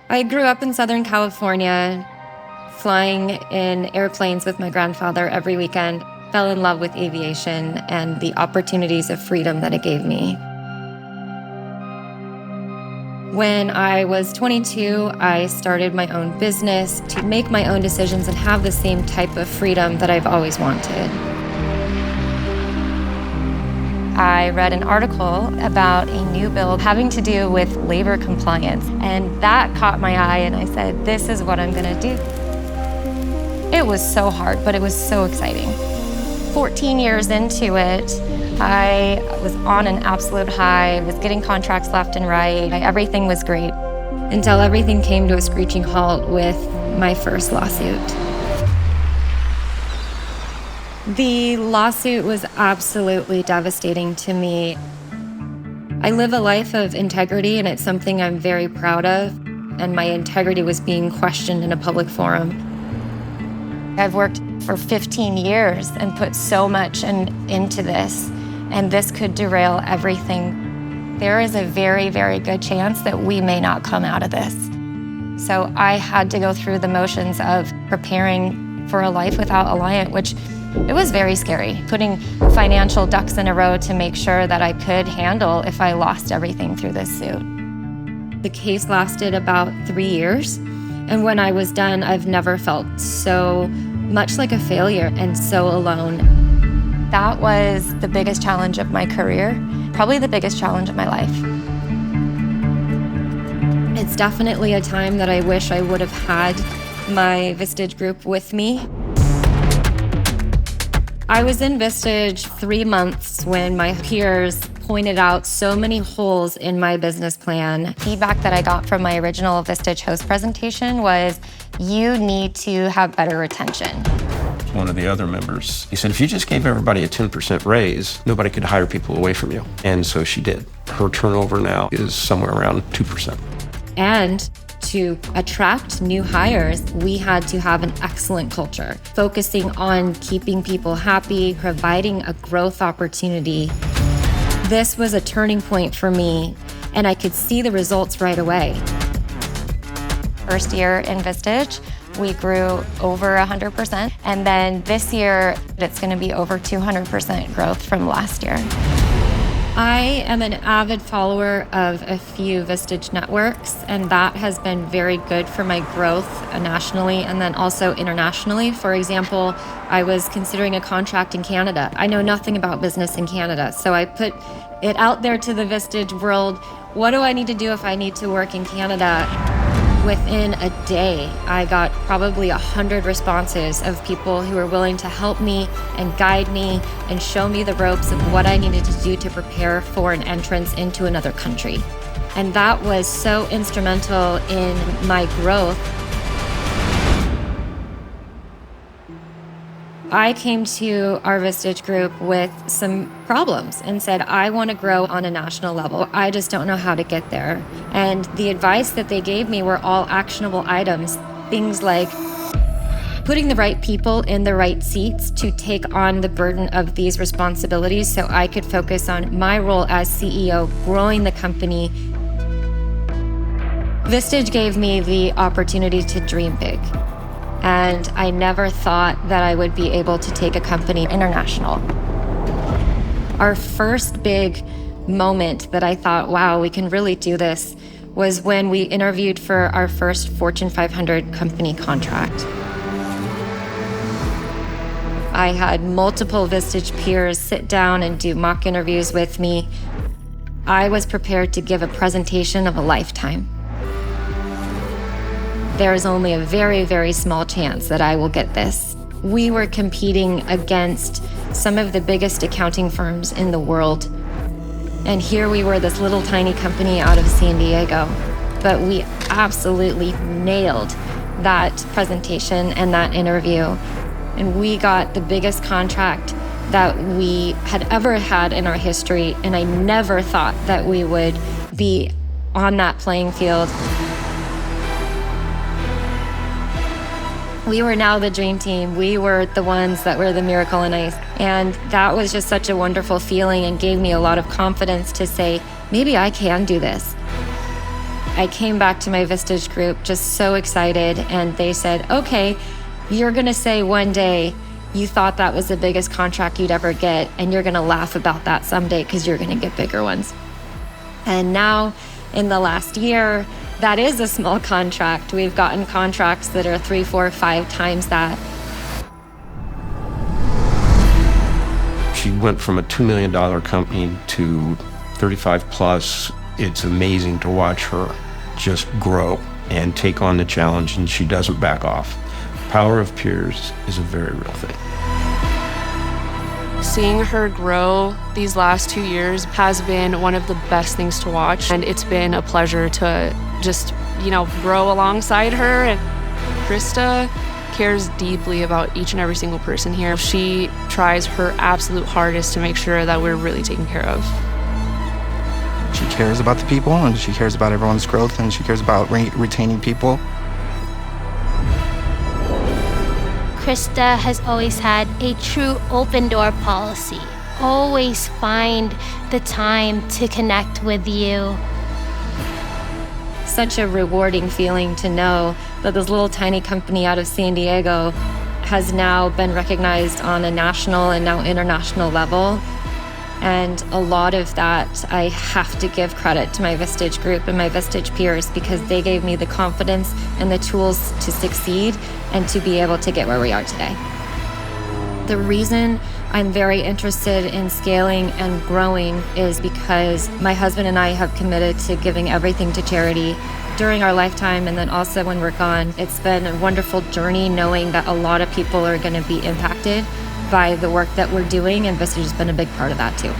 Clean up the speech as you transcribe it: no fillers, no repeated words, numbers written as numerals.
I grew up in Southern California, flying in airplanes with my grandfather every weekend. Fell in love with aviation and the opportunities of freedom that it gave me. When I was 22, I started my own business to make my own decisions and have the same type of freedom that I've always wanted. I read an article about a new bill having to do with labor compliance, and that caught my eye, and I said, this is what I'm gonna do. It was so hard, but it was so exciting. 14 years into it, I was on an absolute high, was getting contracts left and right. Everything was great. Until everything came to a screeching halt with my first lawsuit. The lawsuit was absolutely devastating to me. I live a life of integrity, and it's something I'm very proud of, and my integrity was being questioned in a public forum. I've worked for 15 years and put so much into this, and this could derail everything. There is a very, very good chance that we may not come out of this. So I had to go through the motions of preparing for a life without Alliant, which it was very scary, putting financial ducks in a row to make sure that I could handle if I lost everything through this suit. The case lasted about 3 years, and when I was done, I've never felt so much like a failure and so alone. That was the biggest challenge of my career, probably the biggest challenge of my life. It's definitely a time that I wish I would have had my Vistage group with me. I was in Vistage 3 months when my peers pointed out so many holes in my business plan. Feedback that I got from my original Vistage host presentation was, you need to have better retention. One of the other members, he said, if you just gave everybody a 10% raise, nobody could hire people away from you. And so she did. Her turnover now is somewhere around 2%. And to attract new hires, we had to have an excellent culture, focusing on keeping people happy, providing a growth opportunity. This was a turning point for me, and I could see the results right away. First year in Vistage, we grew over 100%. And then this year, it's gonna be over 200% growth from last year. I am an avid follower of a few Vistage networks, and that has been very good for my growth nationally and then also internationally. For example, I was considering a contract in Canada. I know nothing about business in Canada, so I put it out there to the Vistage world. What do I need to do if I need to work in Canada? Within a day, I got probably 100 responses of people who were willing to help me and guide me and show me the ropes of what I needed to do to prepare for an entrance into another country. And that was so instrumental in my growth. I came to our Vistage group with some problems and said, I want to grow on a national level. I just don't know how to get there. And the advice that they gave me were all actionable items. Things like putting the right people in the right seats to take on the burden of these responsibilities so I could focus on my role as CEO, growing the company. Vistage gave me the opportunity to dream big. And I never thought that I would be able to take a company international. Our first big moment that I thought, wow, we can really do this, was when we interviewed for our first Fortune 500 company contract. I had multiple Vistage peers sit down and do mock interviews with me. I was prepared to give a presentation of a lifetime. There's only a very, very small chance that I will get this. We were competing against some of the biggest accounting firms in the world. And here we were, this little tiny company out of San Diego. But we absolutely nailed that presentation and that interview. And we got the biggest contract that we had ever had in our history. And I never thought that we would be on that playing field. We were now the dream team. We were the ones that were the miracle on ice. And that was just such a wonderful feeling and gave me a lot of confidence to say, maybe I can do this. I came back to my Vistage group just so excited, and they said, okay, you're gonna say one day you thought that was the biggest contract you'd ever get, and you're gonna laugh about that someday because you're gonna get bigger ones. And now, in the last year, that is a small contract. We've gotten contracts that are 3, 4, 5 times that. She went from a $2 million company to 35 plus. It's amazing to watch her just grow and take on the challenge, and she doesn't back off. Power of peers is a very real thing. Seeing her grow these last 2 years has been one of the best things to watch, and it's been a pleasure to just, grow alongside her. And Christa cares deeply about each and every single person here. She tries her absolute hardest to make sure that we're really taken care of. She cares about the people, and she cares about everyone's growth, and she cares about retaining people. Christa has always had a true open door policy. Always find the time to connect with you. Such a rewarding feeling to know that this little tiny company out of San Diego has now been recognized on a national and now international level. And a lot of that, I have to give credit to my Vistage group and my Vistage peers, because they gave me the confidence and the tools to succeed and to be able to get where we are today. The reason I'm very interested in scaling and growing is because my husband and I have committed to giving everything to charity during our lifetime, and then also when we're gone. It's been a wonderful journey knowing that a lot of people are going to be impacted by the work that we're doing, and Vistage has been a big part of that too.